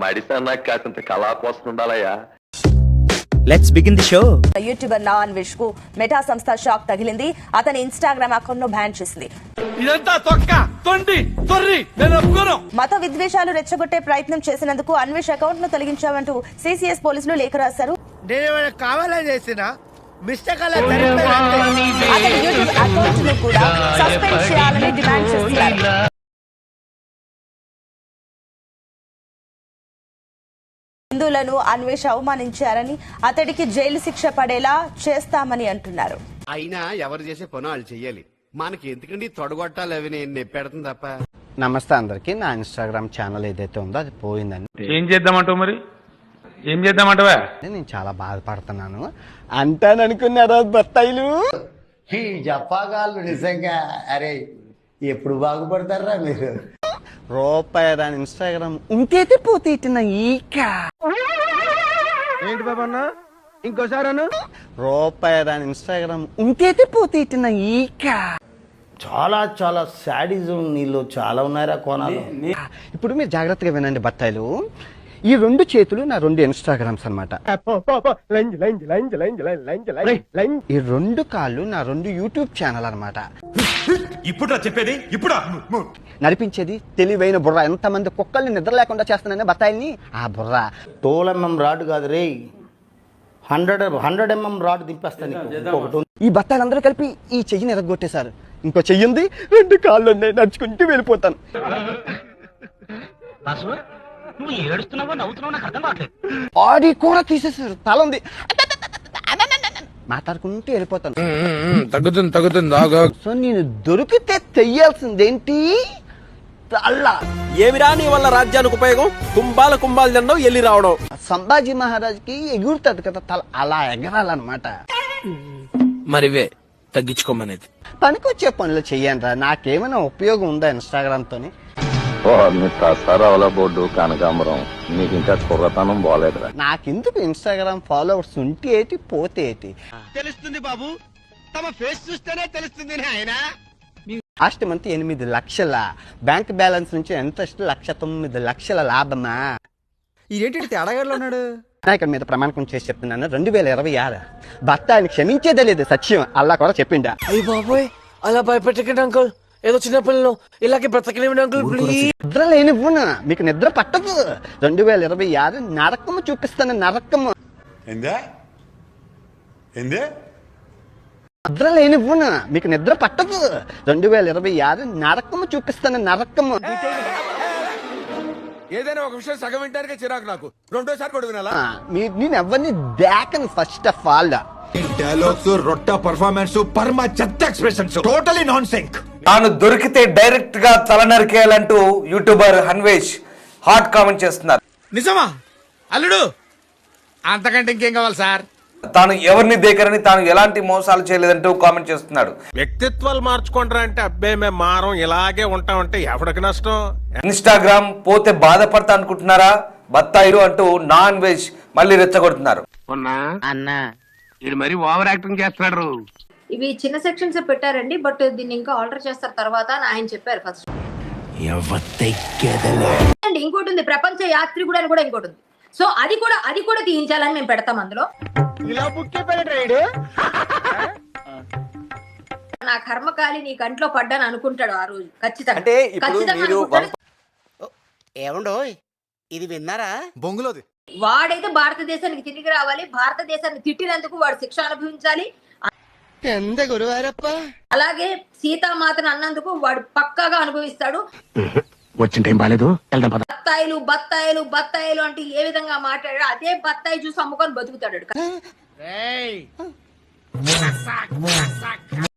మడిసన్నా కాసింత కళా కోసం ఉండాలయ్యా. Let's begin the show. YouTuber నా అన్వేష్ కు మెటా సంస్థ షాక్ తగిలింది. అతని ఇన్స్టాగ్రామ్ అకౌంట్ ను బ్యాన్ చేసింది. మత విద్వేషాలు రెచ్చగొట్టే ప్రయత్నం చేసినందుకు అన్వేష్ అకౌంట్ ను తొలగించామంటూ సిసిఎస్ పోలీసులు లేఖ రాశారు. అతని యూట్యూబ్ అకౌంట్ ను కూడా సస్పెండ్ చేయాలని డిమాండ్ చేస్తున్నారు. హిందువులను అన్వేష్ అవమానించారని అతడికి జైలు శిక్ష పడేలా చేస్తామని అంటున్నారు. అయినా ఎవరు చేసే పని వాళ్ళు చెయ్యాలి. మనకి ఎందుకండి తొడగొట్టాలి అవి నేను నెప్పెడుతుంది తప్ప. నమస్తే అందరికి. నా ఇన్స్టాగ్రామ్ ఛానల్ ఏదైతే ఉందో అది పోయిందండి. ఏం చేద్దామంటావు మరి? ఏం చేద్దామంటావా? నేను చాలా బాధపడుతున్నాను అంటాననుకున్నారా బత్తాయిలు? ఈ జపాగాళ్ళు నిజంగా అరే ఎప్పుడు బాగుపడతారా మీరు? రూపాయి దాని ఇన్స్టాగ్రామ్ ఉంటేతే పోతే ఇట్టిన ఈక ఏంటి బాబా ఇంకోసారి రూపాయి దాని ఇన్స్టాగ్రామ్ ఉంటేతే పోతే ఇట్టిన ఈక. చాలా చాలా శాడిజం నీళ్ళు చాలా ఉన్నారా కోణాలు. ఇప్పుడు మీరు జాగ్రత్తగా వినండి బత్తాయిలు. ఈ రెండు చేతులు నా రెండు ఇన్స్టాగ్రామ్స్ అన్నమాట. ఈ రెండు కాళ్ళు నా రెండు యూట్యూబ్ ఛానల్ అన్నమాట. ఇప్పుడు చెప్పేది ఇప్పుడు నడిపించేది తెలివైన బుర్ర. ఎంతమంది కుక్కల్ని నిద్ర లేకుండా చేస్తున్నానే బత్తాయిల్ని. ఆ బుర్ర 12 mm రాడ్ కాదు రే, 100 mm రాడ్ దింపేస్తాను. ఈ బత్తాయిలందరూ కలిపి ఈ చెయ్యిని ఎరగొట్టేశారు. ఇంకో చెయ్యింది, రెండు కాళ్ళు ఉన్నాయి, నడుచుకుంటూ వెళ్ళిపోతాను. బాడీ కూడా తీసేశారు, తల ఉంది, మాట్లాడుకుంటూ వెళ్ళిపోతాను. తగ్గుతుంది. సో నేను దొరికితే తెయ్యాల్సిందేంటి? అల్లా ఏమిరా నీ వల్ల రాజ్యానికి ఉపయోగం? కుంభాల తినడం, ఎల్లి రావడం. సంభాజీ మహారాజ్కి ఎగురుతుంది కదా తల, అలా ఎగరాలన్నమాట. మరివే తగ్గించుకోమనేది. పనికొచ్చే పనులు చెయ్యండి రా. నాకేమైనా ఉపయోగం ఉందా ఇన్స్టాగ్రామ్ తోని? సరవల బోర్డు కనకాంబరం నీకు ఇంకా కుర్రతనం పోలేదురా. నాకెందుకు ఇన్స్టాగ్రామ్ ఫాలోవర్స్ ఉంటే ఏంటి పోతే ఏంటి? తెలుస్తుంది బాబు, తమ ఫేస్ చూస్తేనే తెలుస్తుంది ఆయన. లాస్ట్ మంత్ 8 లక్షల బ్యాంక్ బ్యాలెన్స్ నుంచి ఎంత 1,09,00,000 లాభమా. ఇదేంటి తేడాగాడులో ఉన్నాడు? వినాయకుడి మీద ప్రమాణకం చేసి చెప్తున్నాను, 2026 భర్త ఆయన క్షమించేదే లేదు, సత్యం. అల్లా కూడా చెప్పిండా. అయ్య బాబోయ్, అలా భయపెట్టకండి అంకుల్. ఏదో చిన్న పిల్లలు ఇలాగే బ్రతకలేమండి అంకుల్, ప్లీజ్. నిద్ర లేనివ్వను, మీకు నిద్ర పట్టదు. 2026 నరకము చూపిస్తాను, నరకము. నిద్ర లేనివ్వను, మీకు నిద్ర పట్టదు. 2026 నరకము చూపిస్తాను, నరకము. ఏదైనా ఒక విషయం సగం వింటానికే చిరాకు నాకు. రెండోసారి కూడా వినాలా? నేను ఎవరిని దాకను. ఫస్ట్ ఆఫ్ ఆల్ డైలాగ్స్, రొట్ట పర్ఫార్మెన్స్, పర్మ చెత్త ఎక్స్ప్రెషన్స్, టోటలీ నాన్ సింక్. తాను దొరికితే డైరెక్ట్ గా తల నరికేయాలంటూ యూట్యూబర్ అన్వేష్ హాట్ కామెంట్ చేస్తున్నారు. నిజమా అల్లుడు? అంతకంటే ఇంకేం కావాలి సార్? తాను ఎవరిని దేకరని, తాను ఎలాంటి మోసాలు చేయలేదంటూ కామెంట్ చేస్తున్నాడు. వ్యక్తిత్వాలు మార్చుకుంటారా అంటే అబ్బే మేము మారం ఇలాగే ఉంటామంటే ఎవరికి నష్టం? ఇన్స్టాగ్రామ్ పోతే బాధపడతా అనుకుంటున్నారా బత్తాయిలు అంటూ నా అన్వేష్ మళ్ళీ రెచ్చగొడుతున్నారు. అన్నా ఇది మరి ఓవర్ యాక్టింగ్ చేస్తున్నాడు. ఇవి చిన్న సెక్షన్స్ పెట్టారండి, బట్ దీన్ని ఇంకా ఆల్టర్ చేస్తారు తర్వాత అని ఆయన చెప్పారు ఫస్ట్. ఇంకోటి ఉంది, ప్రపంచ యాత్రి కూడా అని కూడా ఇంకోటి ఉంది. సో అది కూడా తీయించాలని మేము పెడతాం అందులో. నా కర్మకాలి నీ కంట్లో పడ్డాను అనుకుంటాడు ఆ రోజు ఖచ్చితంగా. ఏమండో ఇది విన్నారా? బొంగులోది. వాడైతే భారతదేశానికి తిరిగి రావాలి, భారతదేశాన్ని తిట్టినందుకు వాడు శిక్ష అనుభవించాలి. అలాగే సీతామాతను అన్నందుకు వాడు పక్కాగా అనుభవిస్తాడు. వచ్చిన టైం బాలేదు. బత్తాయిలు అంటే ఏ విధంగా మాట్లాడాడు, అదే బత్తాయి చూసి అమ్ముకొని బతుకుతాడు.